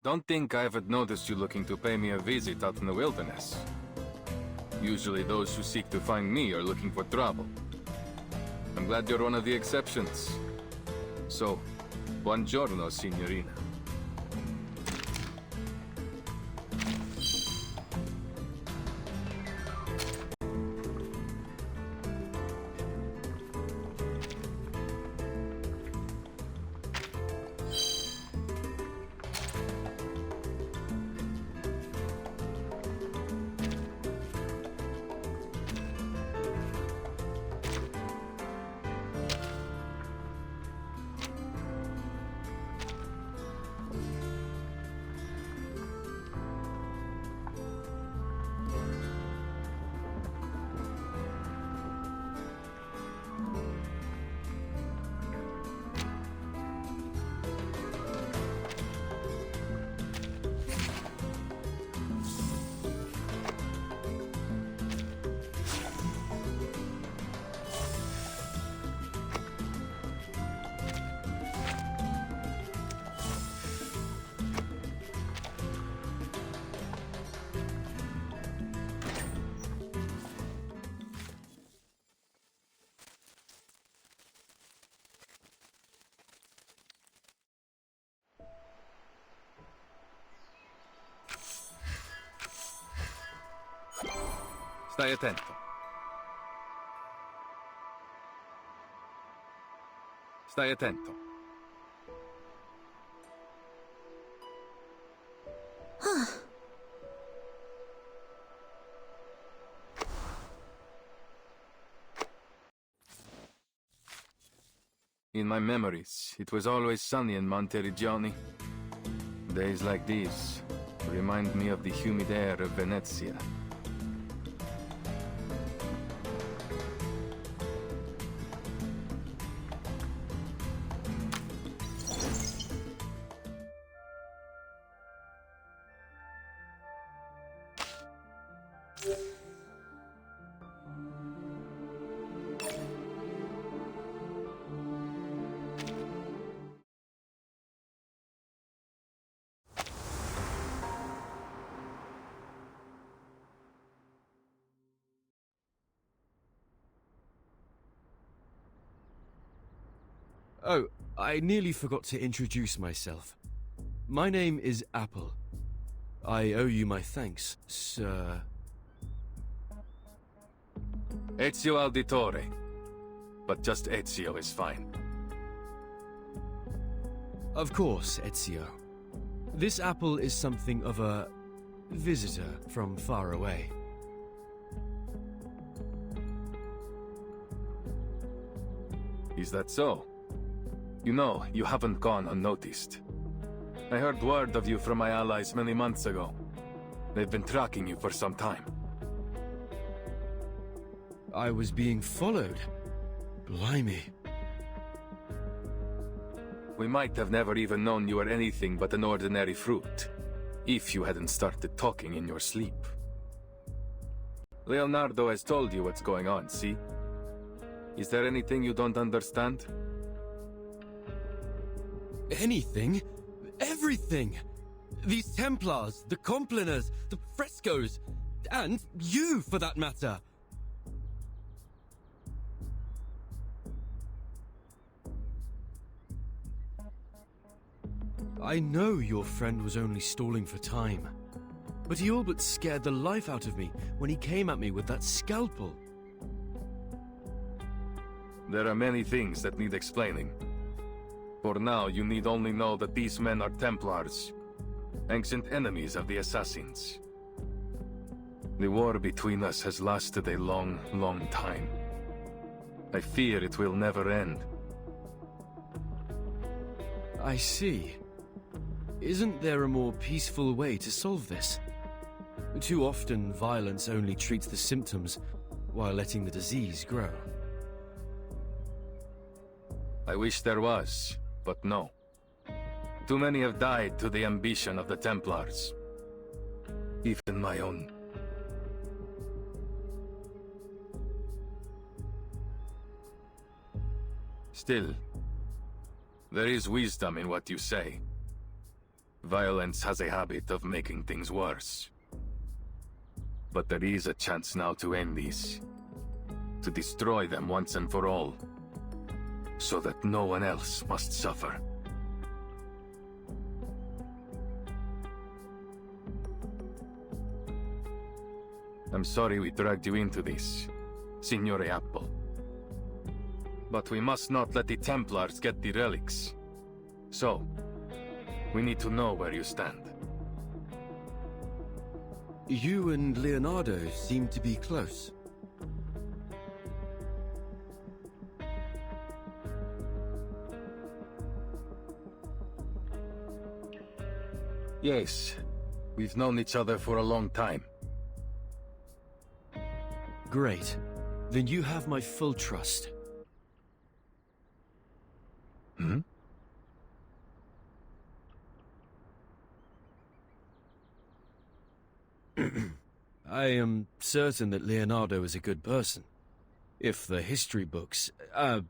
Don't think I haven't noticed you looking to pay me a visit out in the wilderness. Usually those who seek to find me are looking for trouble. I'm glad you're one of the exceptions. So, buongiorno, signorina. Stai attento. Stai attento. In my memories, it was always sunny in Monteriggioni. Days like these remind me of the humid air of Venezia. Oh, I nearly forgot to introduce myself. My name is APPLe. I owe you my thanks, sir. Ezio Auditore. But just Ezio is fine. Of course, Ezio. This APPLe is something of a visitor from far away. Is that so? You know, you haven't gone unnoticed. I heard word of you from my allies many months ago. They've been tracking you for some time. I was being followed. Blimey. We might have never even known you were anything but an ordinary fruit, if you hadn't started talking in your sleep. Leonardo has told you what's going on, see? Is there anything you don't understand? Anything? Everything! These Templars, the Complaners, the frescoes, and you, for that matter! I know your friend was only stalling for time, but he all but scared the life out of me when he came at me with that scalpel. There are many things that need explaining. For now, you need only know that these men are Templars, ancient enemies of the Assassins. The war between us has lasted a long, long time. I fear it will never end. I see. Isn't there a more peaceful way to solve this? Too often, violence only treats the symptoms, while letting the disease grow. I wish there was, but no. Too many have died to the ambition of the Templars. Even my own. Still, there is wisdom in what you say. Violence has a habit of making things worse. But there is a chance now to end this. To destroy them once and for all. So that no one else must suffer. I'm sorry we dragged you into this, Signore APPLe. But we must not let the Templars get the relics. So, we need to know where you stand. You and Leonardo seem to be close. Yes, we've known each other for a long time. Great. Then you have my full trust. Hmm? I am certain that Leonardo is a good person. If the history books, I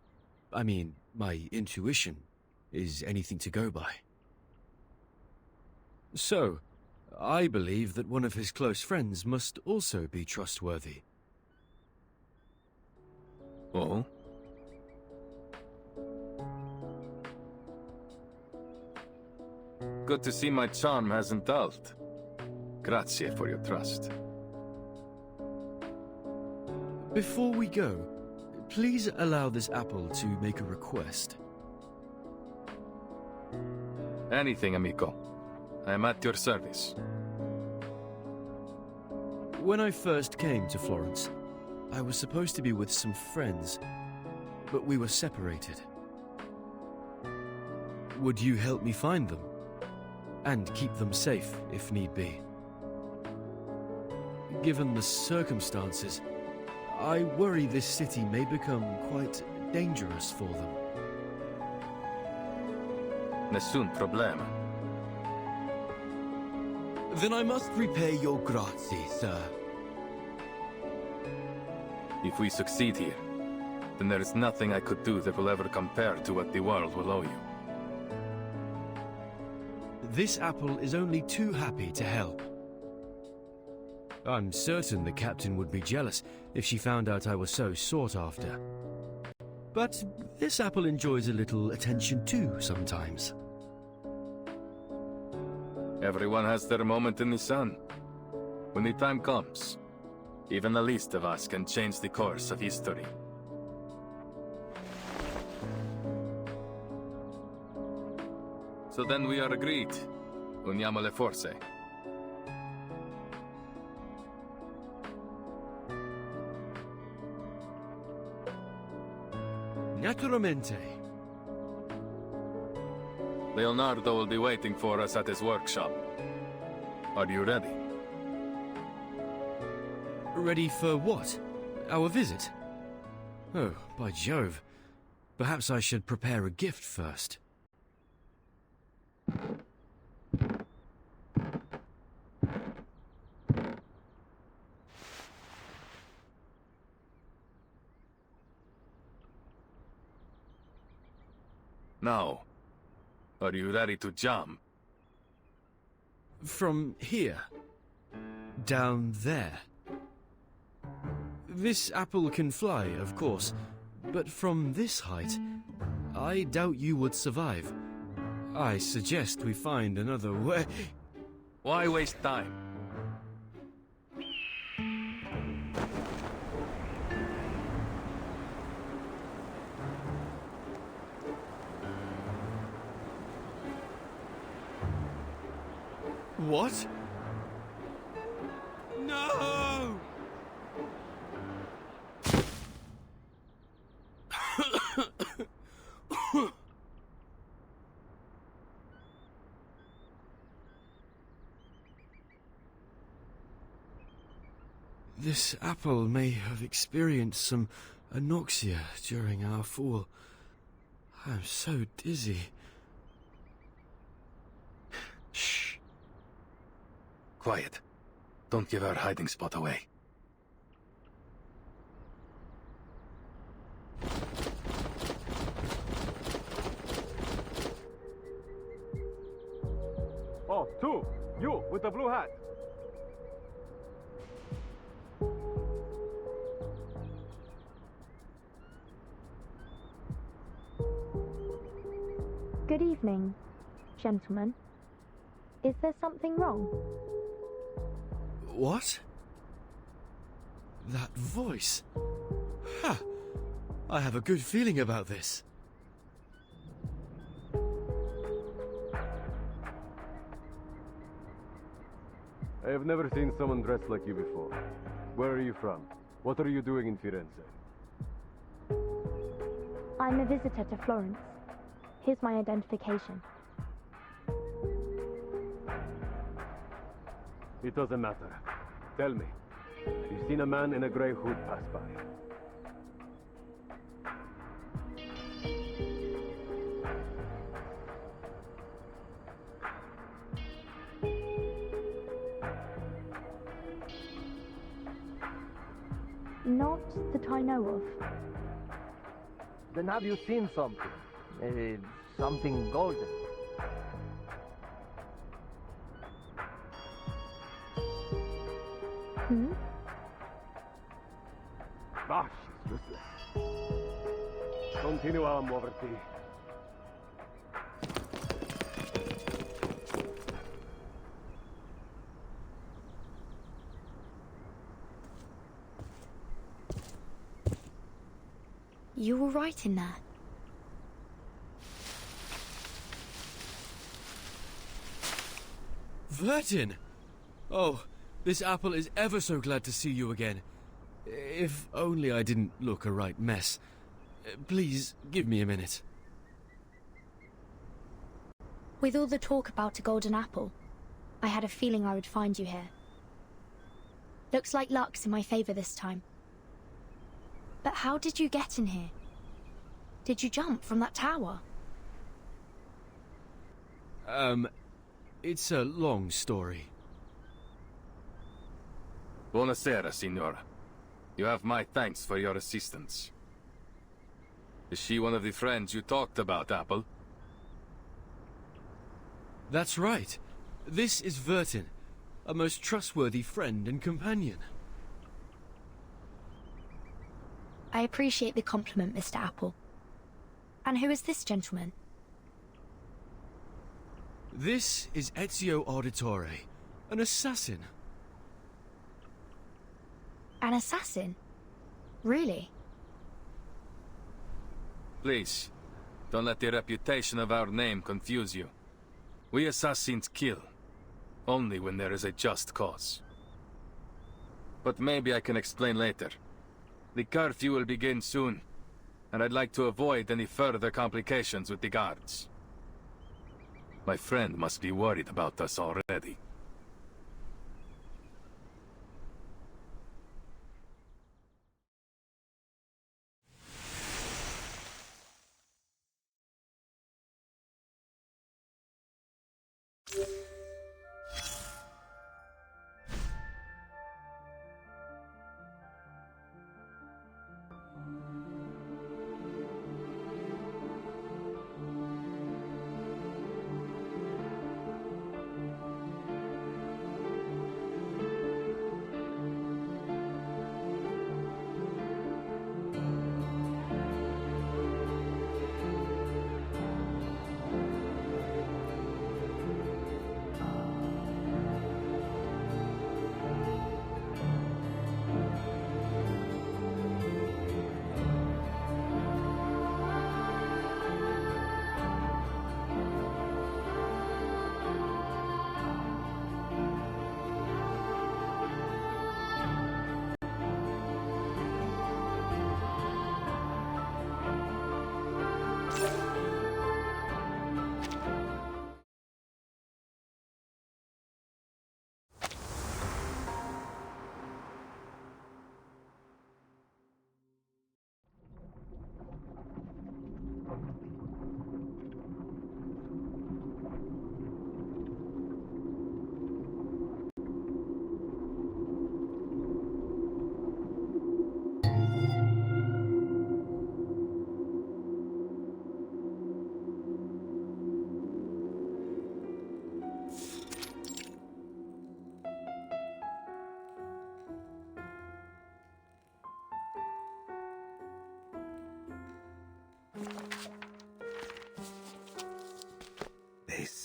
mean, my intuition is anything to go by. So, I believe that one of his close friends must also be trustworthy. Oh? Good to see my charm hasn't dulled. Grazie for your trust. Before we go, please allow this apple to make a request. Anything, amico. I am at your service. When I first came to Florence, I was supposed to be with some friends, but we were separated. Would you help me find them? And keep them safe, if need be. Given the circumstances, I worry this city may become quite dangerous for them. Nessun problema. Then I must repay your grazie, sir. If we succeed here, then there is nothing I could do that will ever compare to what the world will owe you. This apple is only too happy to help. I'm certain the captain would be jealous if she found out I was so sought after. But this apple enjoys a little attention too, sometimes. Everyone has their moment in the sun. When the time comes, even the least of us can change the course of history. So then we are agreed. Uniamo le forze. Naturalmente. Leonardo will be waiting for us at his workshop. Are you ready? Ready for what? Our visit? Oh, by Jove. Perhaps I should prepare a gift first. Now, are you ready to jump? From here. Down there. This apple can fly, of course, but from this height, I doubt you would survive. I suggest we find another way. Why waste time? What? No! This apple may have experienced some anoxia during our fall. I'm so dizzy. Shh. Quiet. Don't give our hiding spot away. Oh, two! You, with the blue hat! Good evening, gentlemen. Is there something wrong? What? That voice? Ha! I have a good feeling about this. I have never seen someone dressed like you before. Where are you from? What are you doing in Firenze? I'm a visitor to Florence. Here's my identification. It doesn't matter. Tell me, have you seen a man in a grey hood pass by? Not that I know of. Then have you seen something? Maybe something golden? Hmm? Ah, she's useless. Continuiamo, Vertin. You were right in there. Vertin! Oh, this apple is ever so glad to see you again. If only I didn't look a right mess. Please, give me a minute. With all the talk about a golden apple, I had a feeling I would find you here. Looks like luck's in my favor this time. But how did you get in here? Did you jump from that tower? It's a long story. Buonasera, signora. You have my thanks for your assistance. Is she one of the friends you talked about, Apple? That's right. This is Vertin, a most trustworthy friend and companion. I appreciate the compliment, Mr. Apple. And who is this gentleman? This is Ezio Auditore, an assassin. An assassin? Really? Please, don't let the reputation of our name confuse you. We assassins kill, only when there is a just cause. But maybe I can explain later. The curfew will begin soon, and I'd like to avoid any further complications with the guards. My friend must be worried about us already.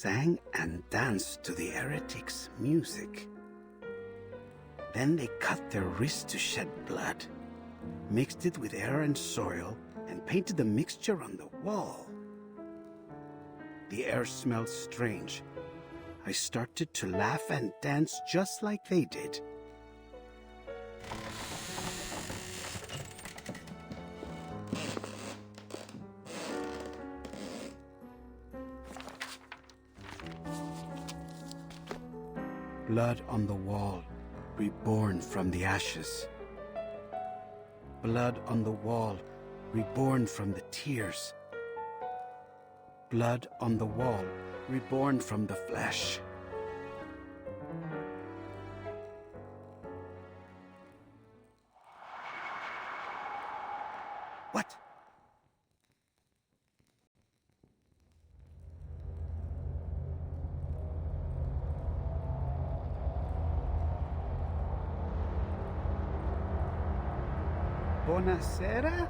sang and danced to the heretics' music. Then they cut their wrists to shed blood, mixed it with air and soil, and painted the mixture on the wall. The air smelled strange. I started to laugh and dance just like they did. Blood on the wall, reborn from the ashes. Blood on the wall, reborn from the tears. Blood on the wall, reborn from the flesh. What? Buonasera?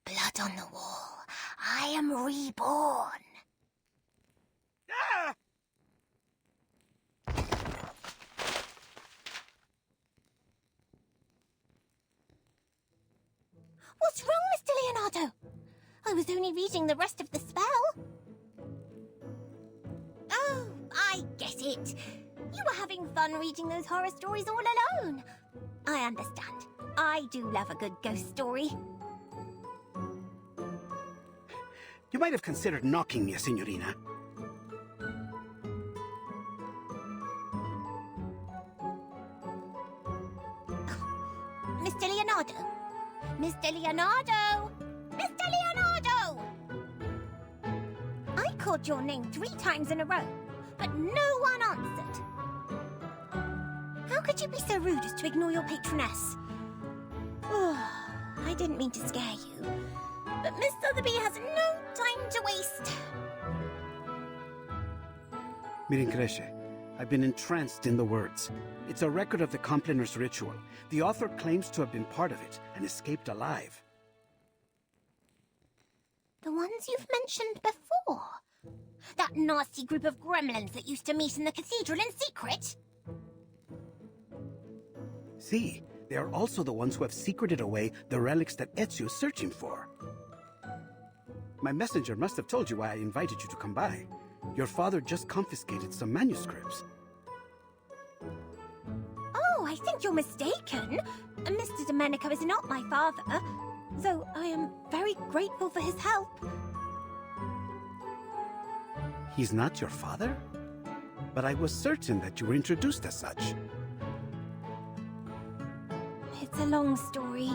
Blood on the wall. I am reborn. Ah! What's wrong, Mr. Leonardo? I was only reading the rest of the spell. Oh, I get it. You were having fun reading those horror stories all alone. I understand. I do love a good ghost story. You might have considered knocking me, Signorina. Mr. Leonardo! Mr. Leonardo! Mr. Leonardo! I called your name 3 times in a row, but no one answered. How could you be so rude as to ignore your patroness? Oh, I didn't mean to scare you, but Miss Sotheby has no time to waste. Mirin Cresce, I've been entranced in the words. It's a record of the Compliners ritual. The author claims to have been part of it and escaped alive. The ones you've mentioned before? That nasty group of gremlins that used to meet in the cathedral in secret? See, they are also the ones who have secreted away the relics that Ezio is searching for. My messenger must have told you why I invited you to come by. Your father just confiscated some manuscripts. Oh, I think you're mistaken. Mr. Domenico is not my father, though I am very grateful for his help. He's not your father? But I was certain that you were introduced as such. It's a long story.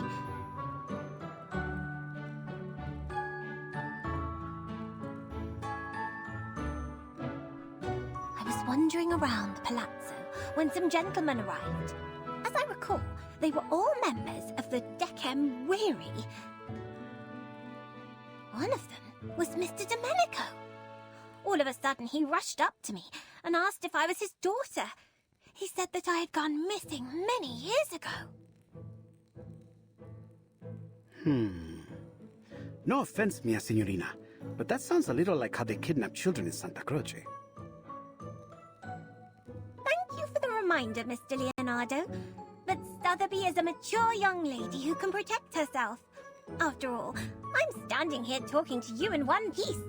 I was wandering around the palazzo when some gentlemen arrived. As I recall, they were all members of the Decem Weary. One of them was Mr. Domenico. All of a sudden, he rushed up to me and asked if I was his daughter. He said that I had gone missing many years ago. No offense, mia signorina, but that sounds a little like how they kidnap children in Santa Croce. Thank you for the reminder, Mr. Leonardo. But Sotheby is a mature young lady who can protect herself. After all, I'm standing here talking to you in one piece.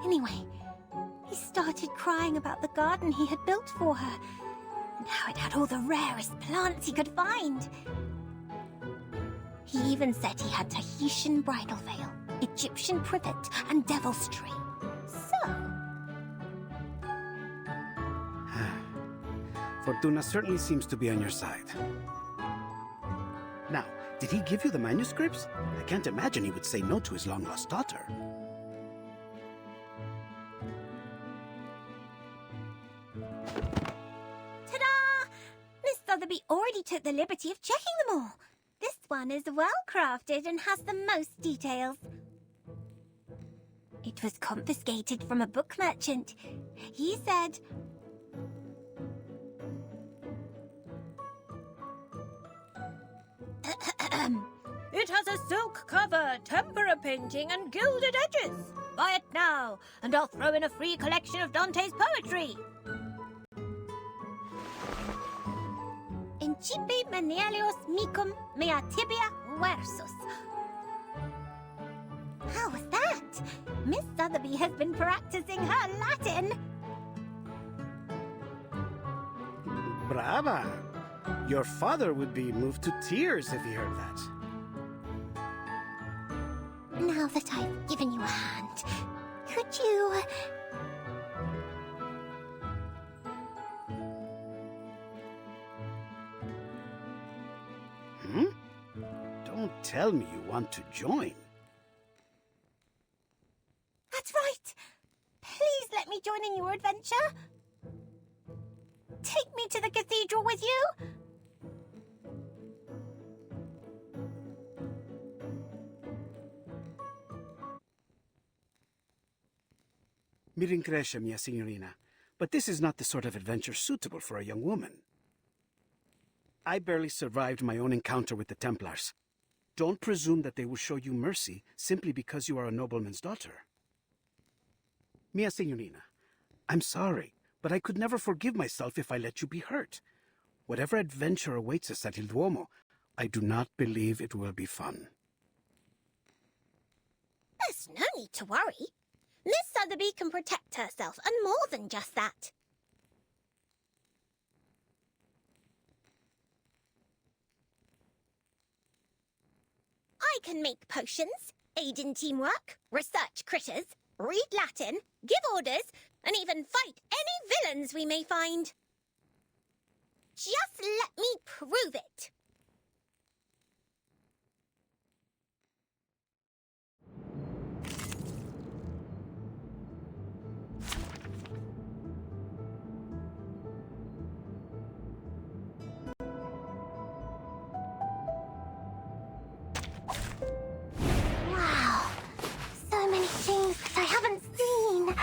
Anyway, he started crying about the garden he had built for her, and how it had all the rarest plants he could find. He even said he had Tahitian bridal veil, Egyptian privet, and devil's tree. So... Fortuna certainly seems to be on your side. Now, did he give you the manuscripts? I can't imagine he would say no to his long-lost daughter. Ta-da! Miss Sotheby already took the liberty of checking them all. This one is well crafted and has the most details. It was confiscated from a book merchant. He said... It has a silk cover, tempera painting, and gilded edges. Buy it now, and I'll throw in a free collection of Dante's poetry. Incipi menelios micum mea tibia versus. How was that? Miss Sotheby has been practicing her Latin. Brava! Your father would be moved to tears if he heard that. Now that I've given you a hand, could you... Don't tell me you want to join. That's right! Please let me join in your adventure. Take me to the cathedral with you. Mi rincresce, mia signorina, but this is not the sort of adventure suitable for a young woman. I barely survived my own encounter with the Templars. Don't presume that they will show you mercy simply because you are a nobleman's daughter. Mia signorina, I'm sorry, but I could never forgive myself if I let you be hurt. Whatever adventure awaits us at Il Duomo, I do not believe it will be fun. There's no need to worry. Miss Sotheby can protect herself, and more than just that. I can make potions, aid in teamwork, research critters, read Latin, give orders, and even fight any villains we may find. Just let me prove it. Wow, so many things that I haven't seen.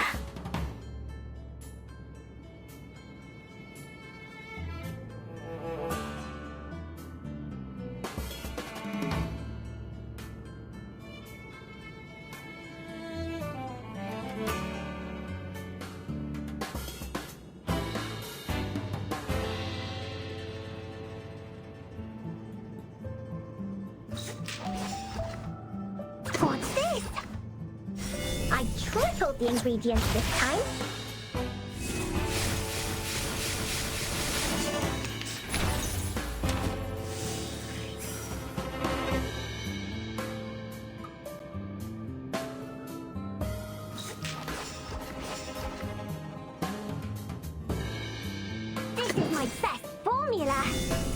What's this? I tripled the ingredients this time. This is my best formula.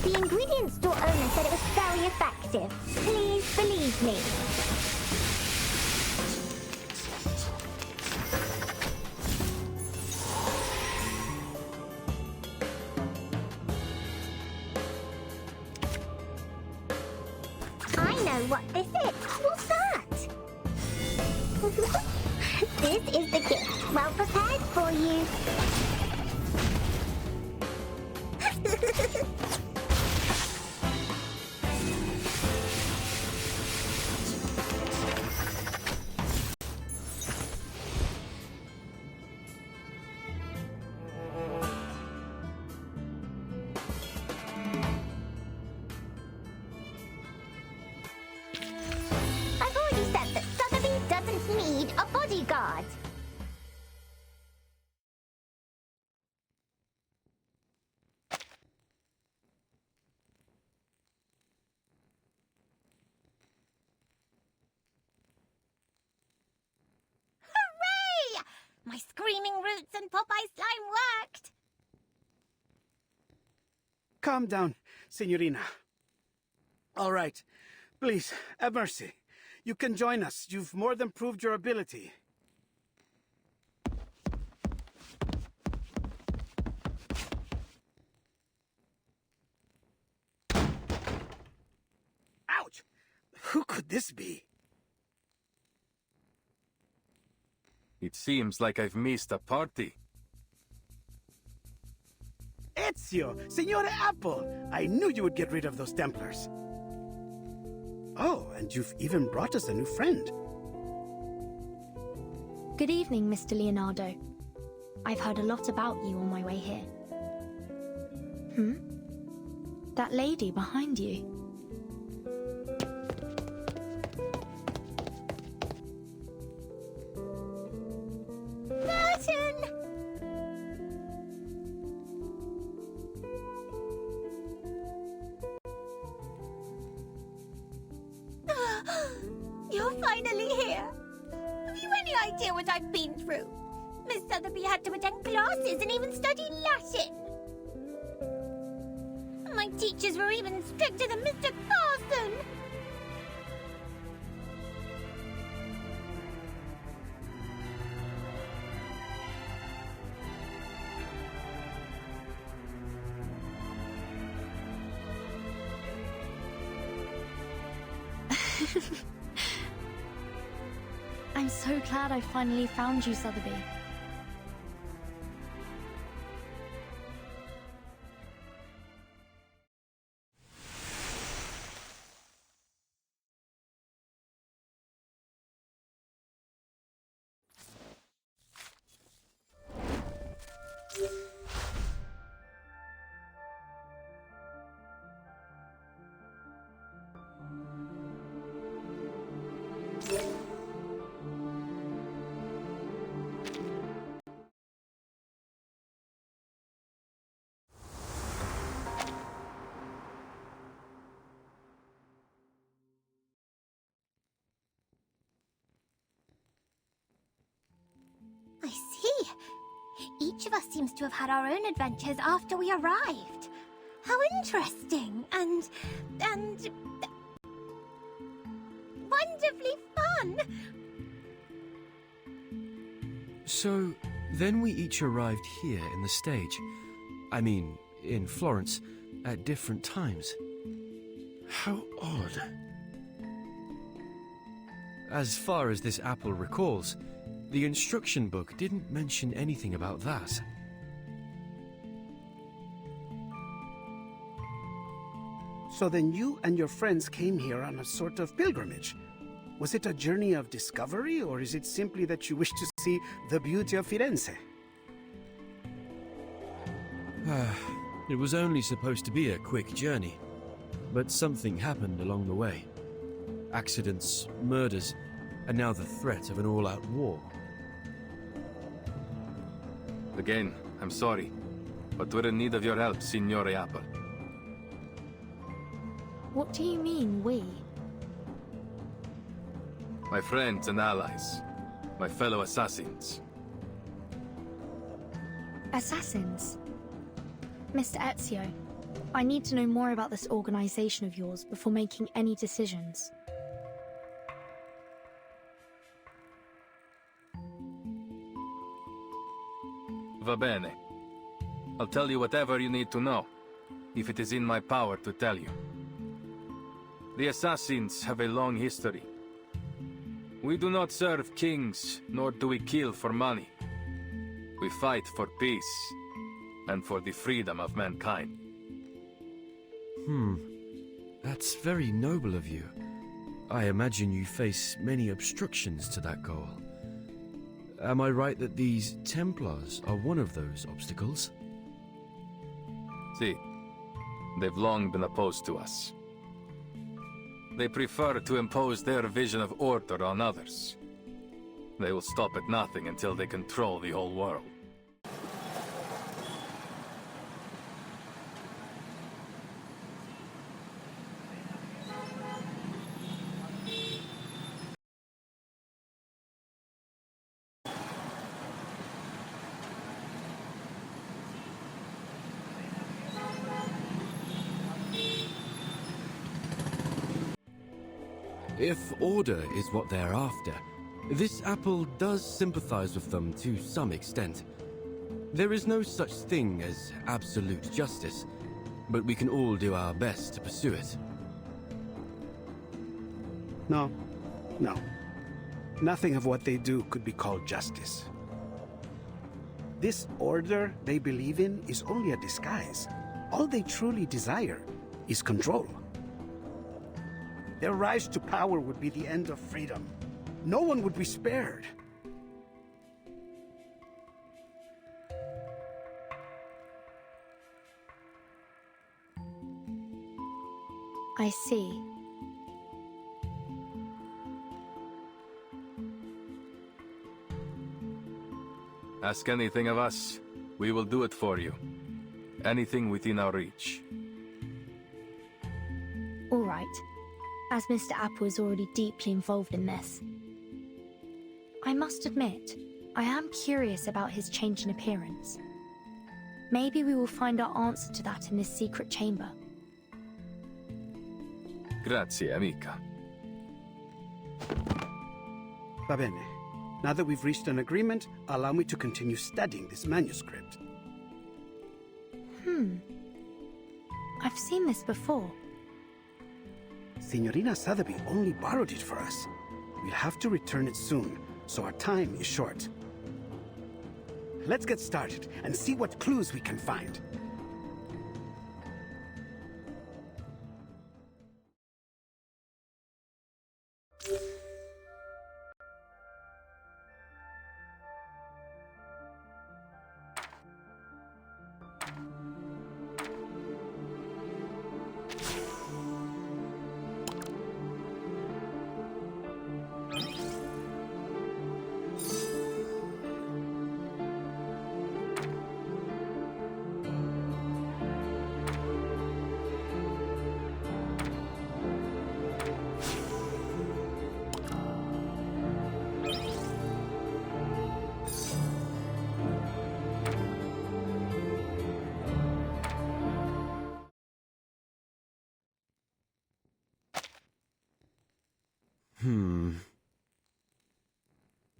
The ingredient store owner said it was very effective. Please believe me. I know what this is. What's that? This is the gift. Well prepared for you. I've already said that Sotheby doesn't need a bodyguard. Hooray! My screaming roots and Popeye slime worked. Calm down, signorina. All right. Please, have mercy. You can join us. You've more than proved your ability. Ouch! Who could this be? It seems like I've missed a party. Ezio! Signore APPLe! I knew you would get rid of those Templars. Oh, and you've even brought us a new friend. Good evening, Mr. Leonardo. I've heard a lot about you on my way here. That lady behind you. Vertin! You're finally here. Have you any idea what I've been through? Miss Sotheby had to attend classes and even study Latin. My teachers were even stricter than Mr. Carson. I'm so glad I finally found you, Sotheby. I see. Each of us seems to have had our own adventures after we arrived. How interesting and wonderfully fun. So, then we each arrived here in the stage. I mean, in Florence, at different times. How odd. As far as this apple recalls, the instruction book didn't mention anything about that. So then you and your friends came here on a sort of pilgrimage. Was it a journey of discovery, or is it simply that you wish to see the beauty of Firenze? It was only supposed to be a quick journey, but something happened along the way. Accidents, murders, and now the threat of an all-out war. Again, I'm sorry, but we're in need of your help, Signore Apple. What do you mean, we? My friends and allies. My fellow assassins. Assassins? Mr. Ezio, I need to know more about this organization of yours before making any decisions. Va bene. I'll tell you whatever you need to know, if it is in my power to tell you. The assassins have a long history. We do not serve kings, nor do we kill for money. We fight for peace, and for the freedom of mankind. That's very noble of you. I imagine you face many obstructions to that goal. Am I right that these Templars are one of those obstacles? See, they've long been opposed to us. They prefer to impose their vision of order on others. They will stop at nothing until they control the whole world. If order is what they're after, this apple does sympathize with them to some extent. There is no such thing as absolute justice, but we can all do our best to pursue it. No. Nothing of what they do could be called justice. This order they believe in is only a disguise. All they truly desire is control. Their rise to power would be the end of freedom. No one would be spared. I see. Ask anything of us. We will do it for you. Anything within our reach. All right. As Mr. Apple is already deeply involved in this. I must admit, I am curious about his change in appearance. Maybe we will find our answer to that in this secret chamber. Grazie, amica. Va bene. Now that we've reached an agreement, allow me to continue studying this manuscript. I've seen this before. Signorina Sotheby only borrowed it for us. We'll have to return it soon, so our time is short. Let's get started and see what clues we can find.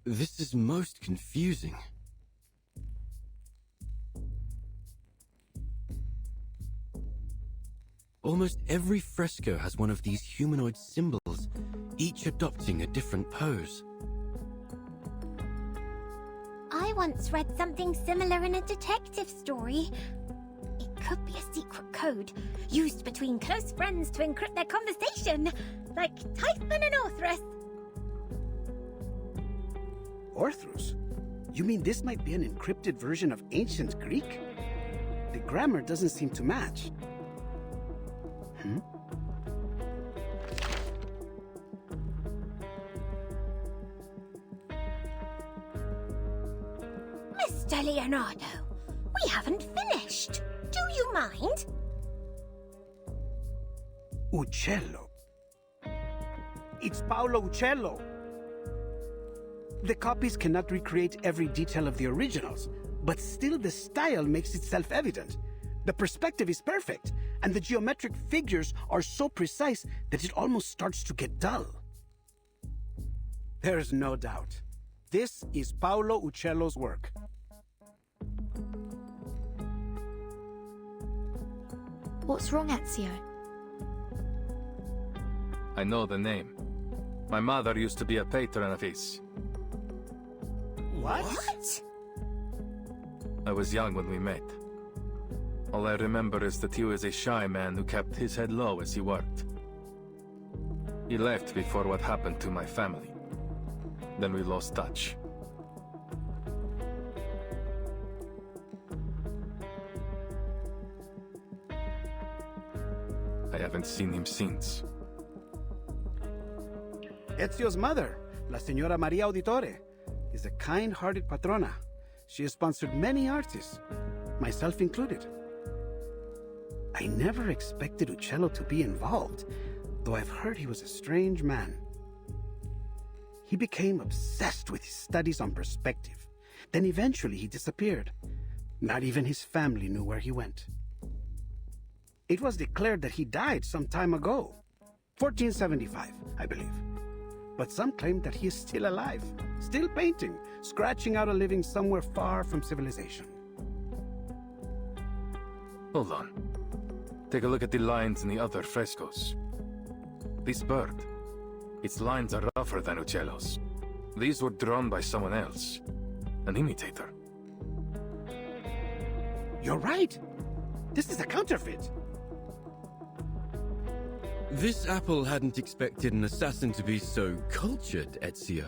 This is most confusing. Almost every fresco has one of these humanoid symbols, each adopting a different pose. I once read something similar in a detective story. It could be a secret code, used between close friends to encrypt their conversation, like Typhon and Orthrus. Orthrus? You mean this might be an encrypted version of ancient Greek? The grammar doesn't seem to match. Mr. Leonardo, we haven't finished. Do you mind? Uccello. It's Paolo Uccello. The copies cannot recreate every detail of the originals, but still the style makes it self-evident. The perspective is perfect, and the geometric figures are so precise that it almost starts to get dull. There's no doubt. This is Paolo Uccello's work. What's wrong, Ezio? I know the name. My mother used to be a patron of his. What? I was young when we met. All I remember is that he was a shy man who kept his head low as he worked. He left before what happened to my family. Then we lost touch. I haven't seen him since. Ezio's mother, La Signora Maria Auditore, is a kind-hearted patrona. She has sponsored many artists, myself included. I never expected Uccello to be involved, though I've heard he was a strange man. He became obsessed with his studies on perspective. Then eventually he disappeared. Not even his family knew where he went. It was declared that he died some time ago, 1475, I believe. But some claim that he is still alive, still painting, scratching out a living somewhere far from civilization. Hold on. Take a look at the lines in the other frescoes. This bird, its lines are rougher than Uccello's. These were drawn by someone else, an imitator. You're right. This is a counterfeit. This apple hadn't expected an assassin to be so cultured, Ezio.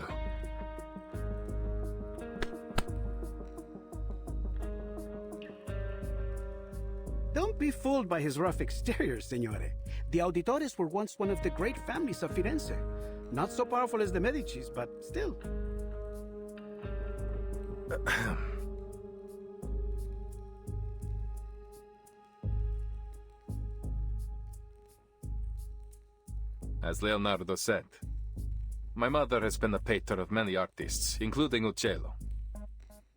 Don't be fooled by his rough exterior, Signore. The Auditores were once one of the great families of Firenze. Not so powerful as the Medicis, but still. As Leonardo said, my mother has been a patron of many artists, including Uccello.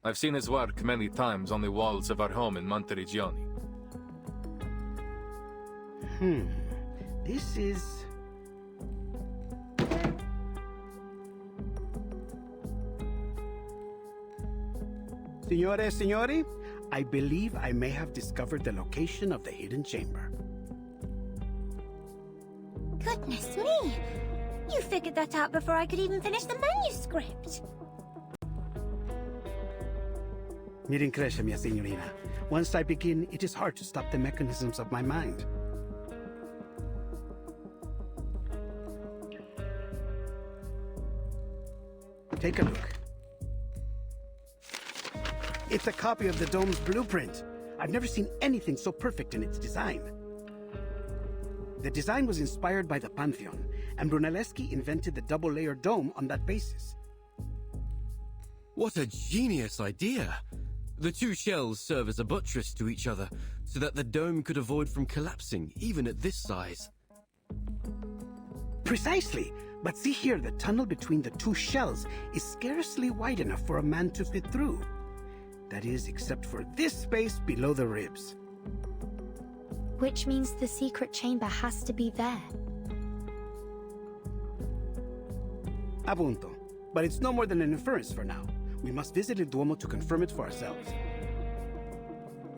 I've seen his work many times on the walls of our home in Monteriggioni. This is... Signore, I believe I may have discovered the location of the hidden chamber. Goodness me! You figured that out before I could even finish the manuscript. Mi rincresce, mia signorina. Once I begin, it is hard to stop the mechanisms of my mind. Take a look. It's a copy of the dome's blueprint. I've never seen anything so perfect in its design. The design was inspired by the Pantheon, and Brunelleschi invented the double-layer dome on that basis. What a genius idea! The two shells serve as a buttress to each other, so that the dome could avoid from collapsing, even at this size. Precisely! But see here, the tunnel between the two shells is scarcely wide enough for a man to fit through. That is, except for this space below the ribs. Which means the secret chamber has to be there. Appunto. But it's no more than an inference for now. We must visit Il Duomo to confirm it for ourselves.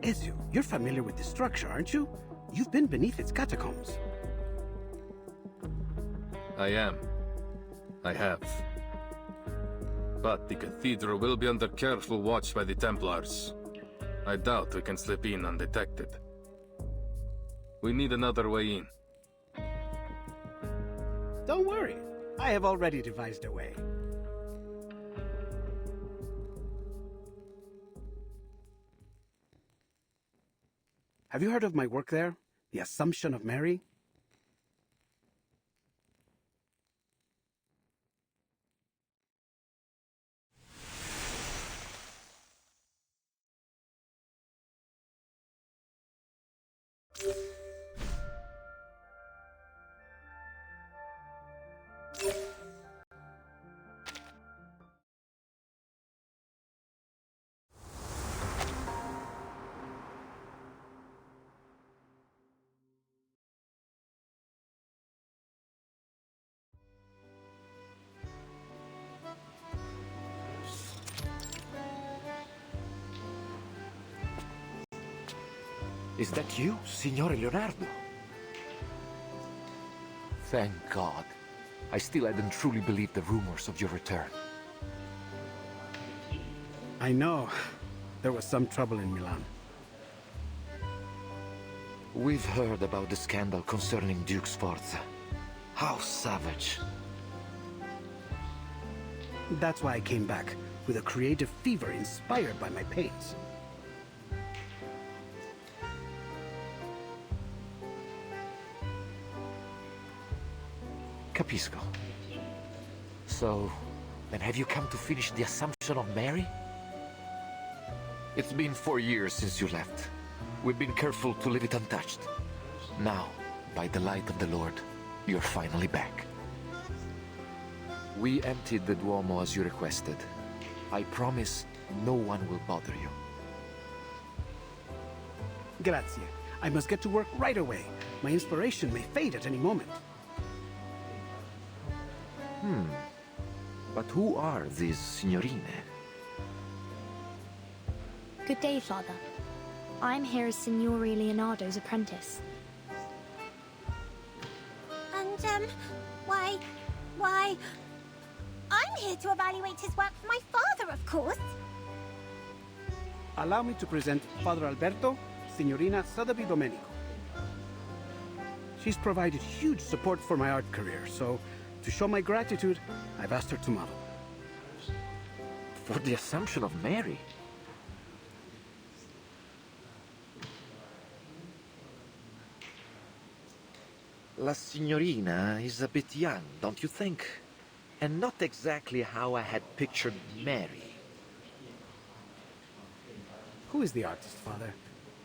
Ezio, you're familiar with this structure, aren't you? You've been beneath its catacombs. I am. I have. But the cathedral will be under careful watch by the Templars. I doubt we can slip in undetected. We need another way in. Don't worry. I have already devised a way. Have you heard of my work there? The Assumption of Mary? Is that you, Signore Leonardo? Thank God. I still hadn't truly believed the rumors of your return. I know. There was some trouble in Milan. We've heard about the scandal concerning Duke Sforza. How savage. That's why I came back, with a creative fever inspired by my pains. Capisco. So, then have you come to finish the Assumption of Mary? It's been 4 years since you left. We've been careful to leave it untouched. Now, by the light of the Lord, you're finally back. We emptied the Duomo as you requested. I promise no one will bother you. Grazie. I must get to work right away. My inspiration may fade at any moment. But who are these signorine? Good day, Father. I'm here as Signore Leonardo's apprentice. And, why... I'm here to evaluate his work for my father, of course. Allow me to present Father Alberto, Signorina Sotheby Domenico. She's provided huge support for my art career, so to show my gratitude, I've asked her to model. For the Assumption of Mary? La signorina is a bit young, don't you think? And not exactly how I had pictured Mary. Who is the artist, Father?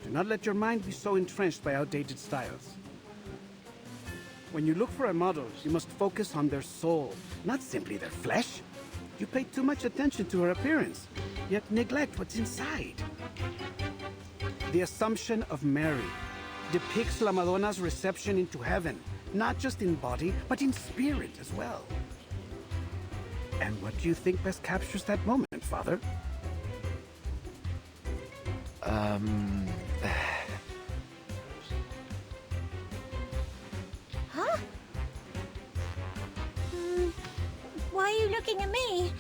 Do not let your mind be so entrenched by outdated styles. When you look for a model, you must focus on their soul, not simply their flesh. You pay too much attention to her appearance, yet neglect what's inside. The Assumption of Mary depicts La Madonna's reception into heaven, not just in body, but in spirit as well. And what do you think best captures that moment, Father? Huh? Why are you looking at me?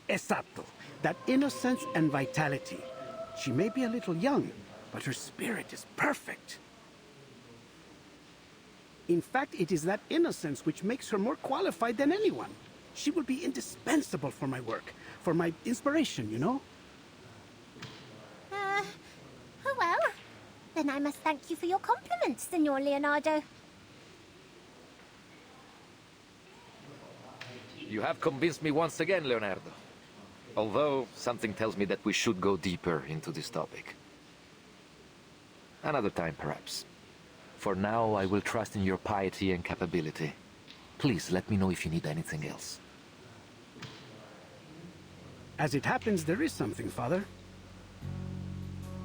Esatto. That innocence and vitality. She may be a little young, but her spirit is perfect. In fact, it is that innocence which makes her more qualified than anyone. She will be indispensable for my work, for my inspiration, you know? Oh well. Then I must thank you for your compliments, Signor Leonardo. You have convinced me once again, Leonardo. Although, something tells me that we should go deeper into this topic. Another time, perhaps. For now, I will trust in your piety and capability. Please, let me know if you need anything else. As it happens, there is something, Father.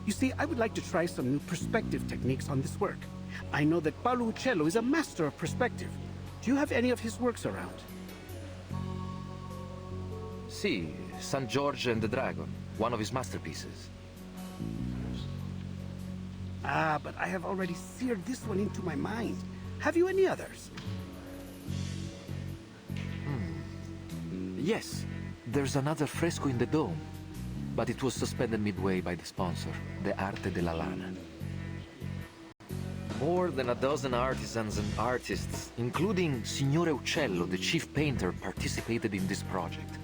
You see, I would like to try some new perspective techniques on this work. I know that Paolo Uccello is a master of perspective. Do you have any of his works around? See, San George and the Dragon, one of his masterpieces. Ah, but I have already seared this one into my mind. Have you any others? Yes, there's another fresco in the dome, but it was suspended midway by the sponsor, the Arte della Lana. More than a dozen artisans and artists, including Signore Uccello, the chief painter, participated in this project.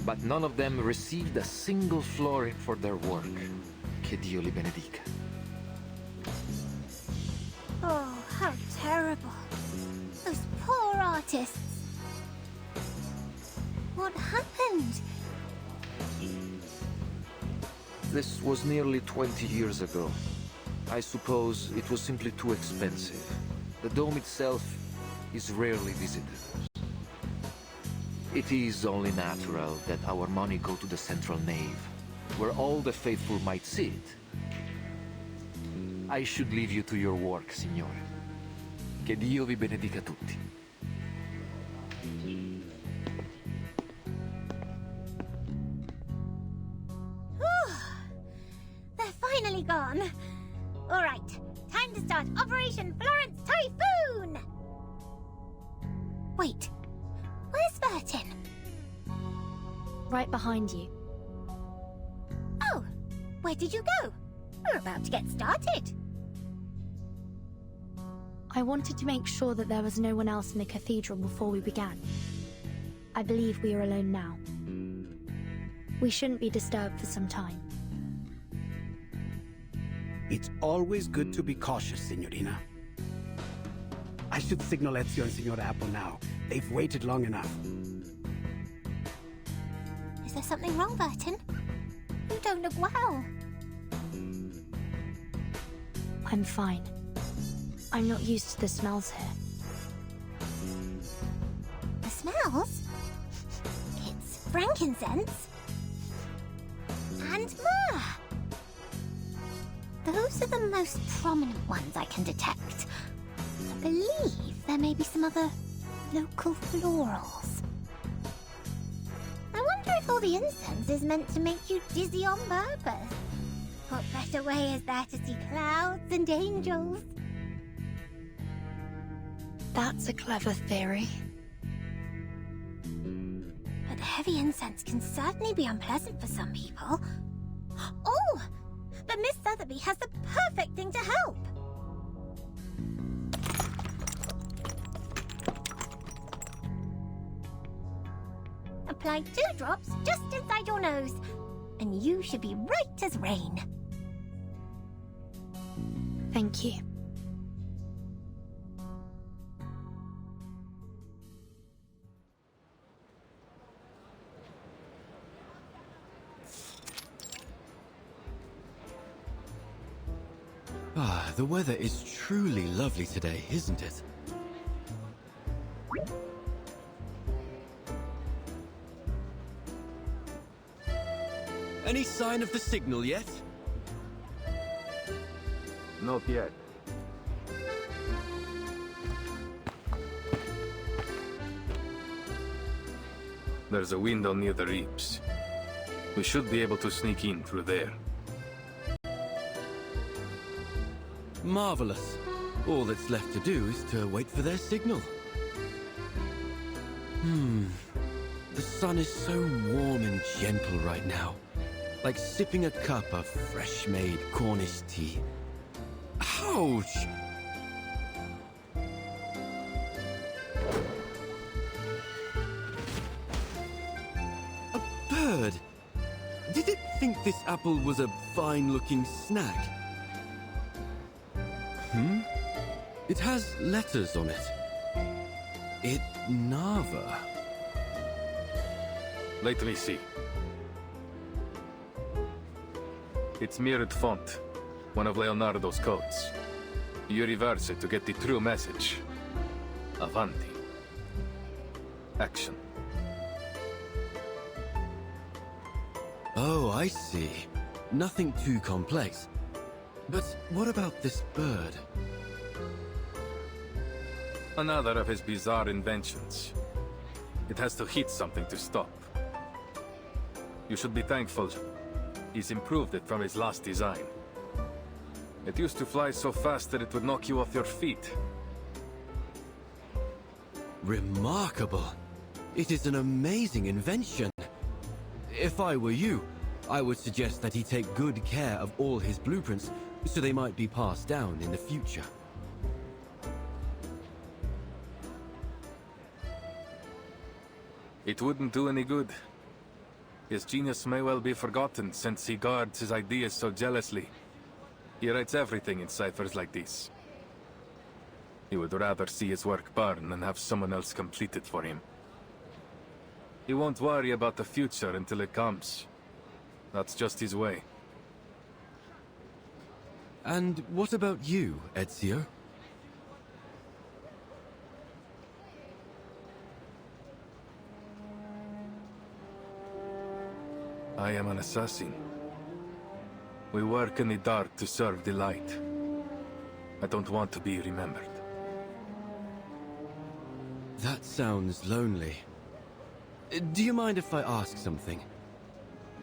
But none of them received a single florin for their work. Che Dio li benedica. Oh, how terrible. Those poor artists. What happened? This was nearly 20 years ago. I suppose it was simply too expensive. The dome itself is rarely visited. It is only natural that our money go to the central nave, where all the faithful might see it. I should leave you to your work, Signore. Che Dio vi benedica tutti. They're finally gone. All right, time to start Operation Florence Typhoon! Wait, where's Vertin? Right behind you. Oh, where did you go? We're about to get started. I wanted to make sure that there was no one else in the cathedral before we began. I believe we are alone now. We shouldn't be disturbed for some time. It's always good to be cautious, Signorina. I should signal Ezio and Signora APPLe now. They've waited long enough. Is there something wrong, Vertin? You don't look well. I'm fine. I'm not used to the smells here. The smells? It's frankincense. And myrrh. Those are the most prominent ones I can detect. I believe there may be some other local florals. I wonder if all the incense is meant to make you dizzy on purpose. What better way is there to see clouds and angels? That's a clever theory. But heavy incense can certainly be unpleasant for some people. Oh! And Miss Sotheby has the perfect thing to help. Apply 2 drops just inside your nose, and you should be right as rain. Thank you. Ah, the weather is truly lovely today, isn't it? Any sign of the signal yet? Not yet. There's a window near the reaps. We should be able to sneak in through there. Marvelous. All that's left to do is to wait for their signal. The sun is so warm and gentle right now. Like sipping a cup of fresh-made Cornish tea. Ouch! A bird! Did it think this apple was a fine-looking snack? It has letters on it. It Nava. Let me see. It's mirrored font, one of Leonardo's codes. You reverse it to get the true message. Avanti. Action. Oh, I see. Nothing too complex. But what about this bird? Another of his bizarre inventions. It has to hit something to stop. You should be thankful. He's improved it from his last design. It used to fly so fast that it would knock you off your feet. Remarkable. It is an amazing invention. If I were you, I would suggest that he take good care of all his blueprints so they might be passed down in the future. It wouldn't do any good. His genius may well be forgotten since he guards his ideas so jealously. He writes everything in ciphers like this. He would rather see his work burn than have someone else complete it for him. He won't worry about the future until it comes. That's just his way. And what about you, Ezio? I am an assassin. We work in the dark to serve the light. I don't want to be remembered. That sounds lonely. Do you mind if I ask something?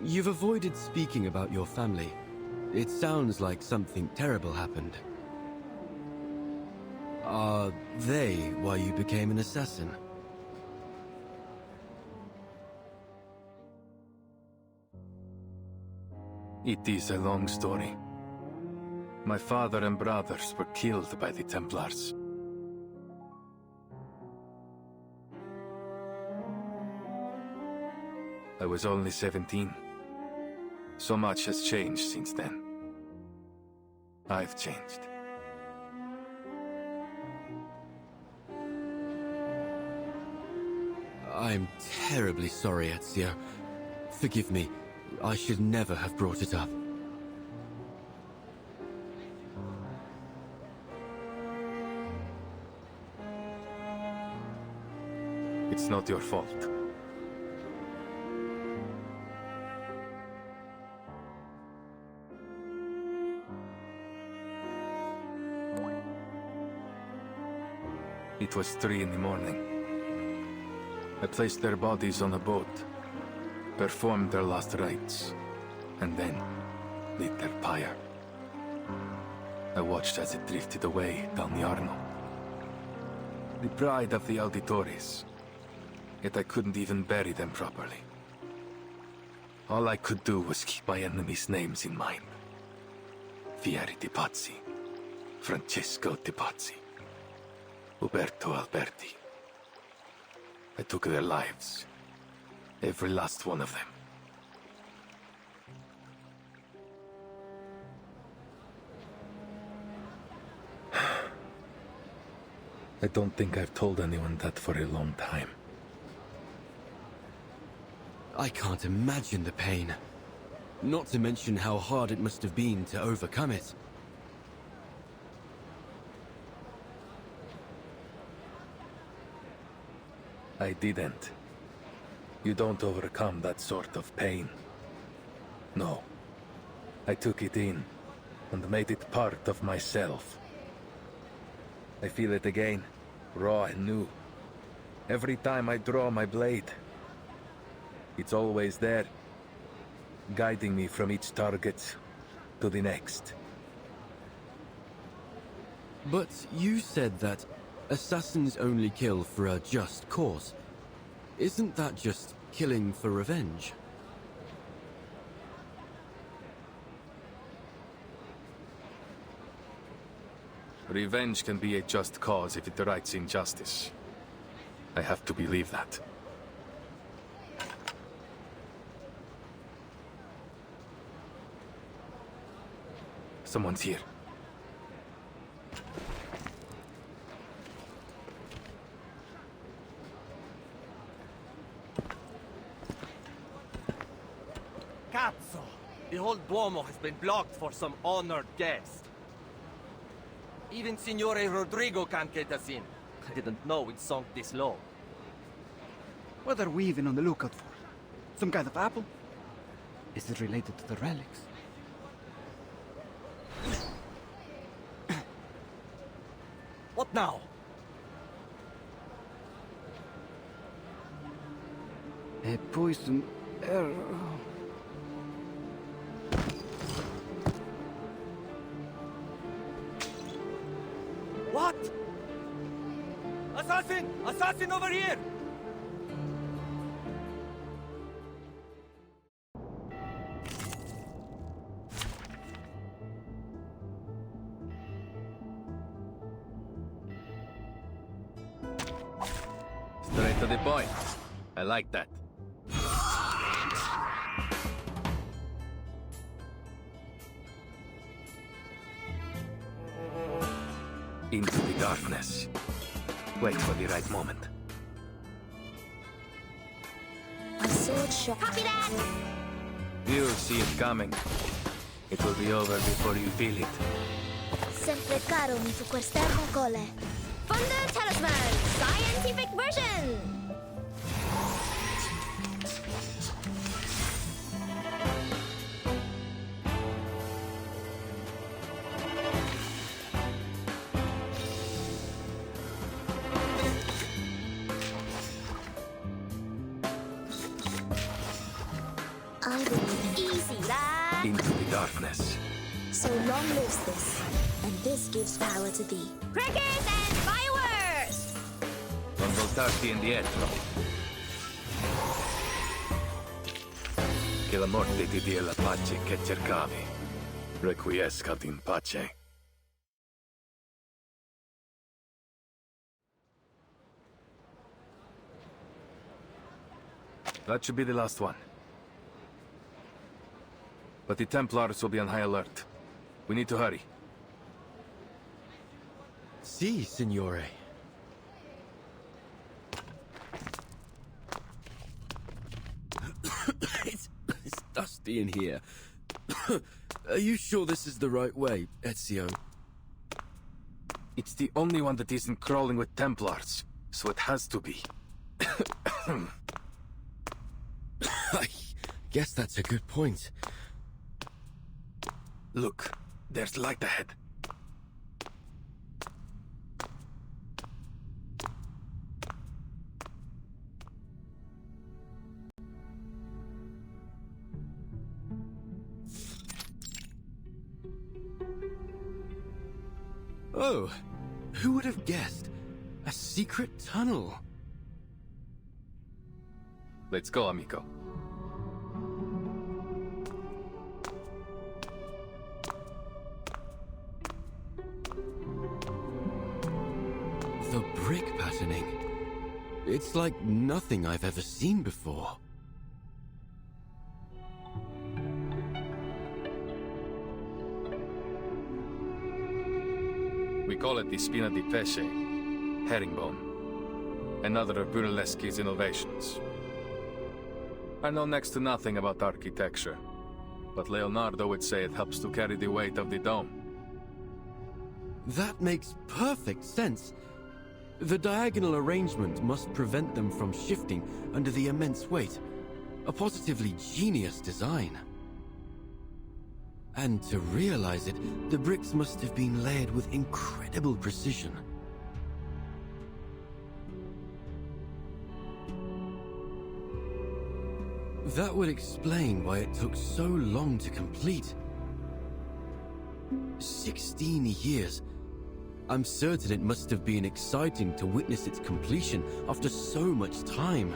You've avoided speaking about your family. It sounds like something terrible happened. Are they why you became an assassin? It is a long story. My father and brothers were killed by the Templars. I was only 17. So much has changed since then. I've changed. I'm terribly sorry, Ezio. Forgive me. I should never have brought it up. It's not your fault. It was 3 in the morning. I placed their bodies on a boat, performed their last rites, and then lit their pyre. I watched as it drifted away down the Arno. The pride of the auditores. Yet I couldn't even bury them properly. All I could do was keep my enemies' names in mind. Fieri di Pazzi, Francesco di Pazzi, Uberto Alberti. I took their lives, every last one of them. I don't think I've told anyone that for a long time. I can't imagine the pain. Not to mention how hard it must have been to overcome it. I didn't. You don't overcome that sort of pain. No. I took it in, and made it part of myself. I feel it again, raw and new. Every time I draw my blade. It's always there, guiding me from each target to the next. But you said that assassins only kill for a just cause. Isn't that just killing for revenge? Revenge can be a just cause if it rights injustice. I have to believe that. Someone's here. Cazzo! The whole Duomo has been blocked for some honored guest. Even Signore Rodrigo can't get us in. I didn't know we'd sunk this low. What are we even on the lookout for? Some kind of apple? Is it related to the relics? What now? A poison arrow. What? Assassin! Assassin over here! Straight to the point. I like that. Into the darkness. Wait for the right moment. My sword shot. Copy that! You'll see it coming. It will be over before you feel it. Sempre caro mi fu quest'ermo cole. Thunder Talisman! Scientific version! I believe Easy, lad! Into the darkness. so long lives this, and this gives power to thee. Crickets and fireworks! Non voltarti indietro. Che la morte ti dia la pace che cercavi. Requiescat in pace. That should be the last one. But the Templars will be on high alert. We need to hurry. Si, signore. it's dusty in here. Are you sure this is the right way, Ezio? It's the only one that isn't crawling with Templars, so it has to be. I guess that's a good point. Look, there's light ahead. Oh, who would have guessed? A secret tunnel. Let's go, amico. The brick patterning. It's like nothing I've ever seen before. We call it the spina di pesce, herringbone. Another of Brunelleschi's innovations. I know next to nothing about architecture, but Leonardo would say it helps to carry the weight of the dome. That makes perfect sense. The diagonal arrangement must prevent them from shifting under the immense weight. A positively genius design. And to realize it, the bricks must have been layered with incredible precision. That would explain why it took so long to complete. 16 years. I'm certain it must have been exciting to witness its completion after so much time.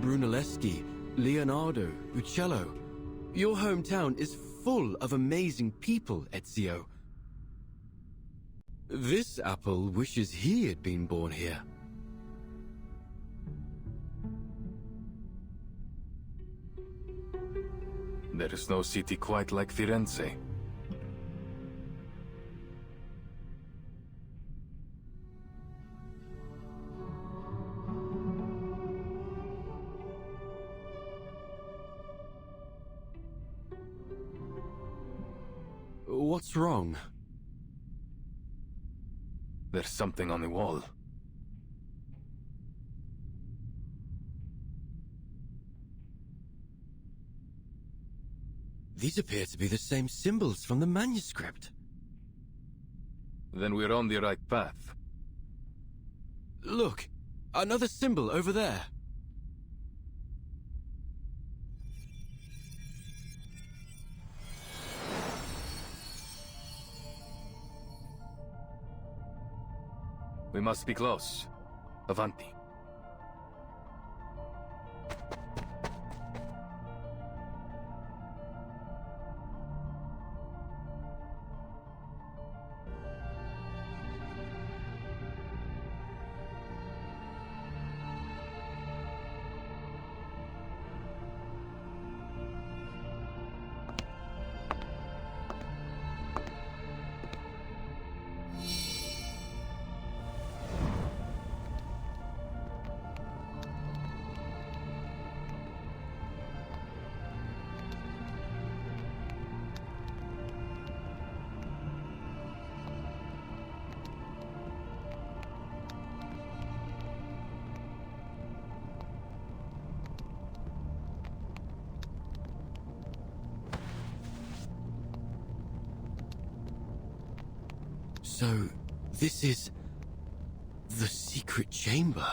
Brunelleschi, Leonardo, Uccello. Your hometown is full of amazing people, Ezio. This apple wishes he had been born here. There is no city quite like Firenze. What's wrong? There's something on the wall. These appear to be the same symbols from the manuscript. Then we're on the right path. Look, another symbol over there. We must be close. Avanti. So, this is the secret chamber.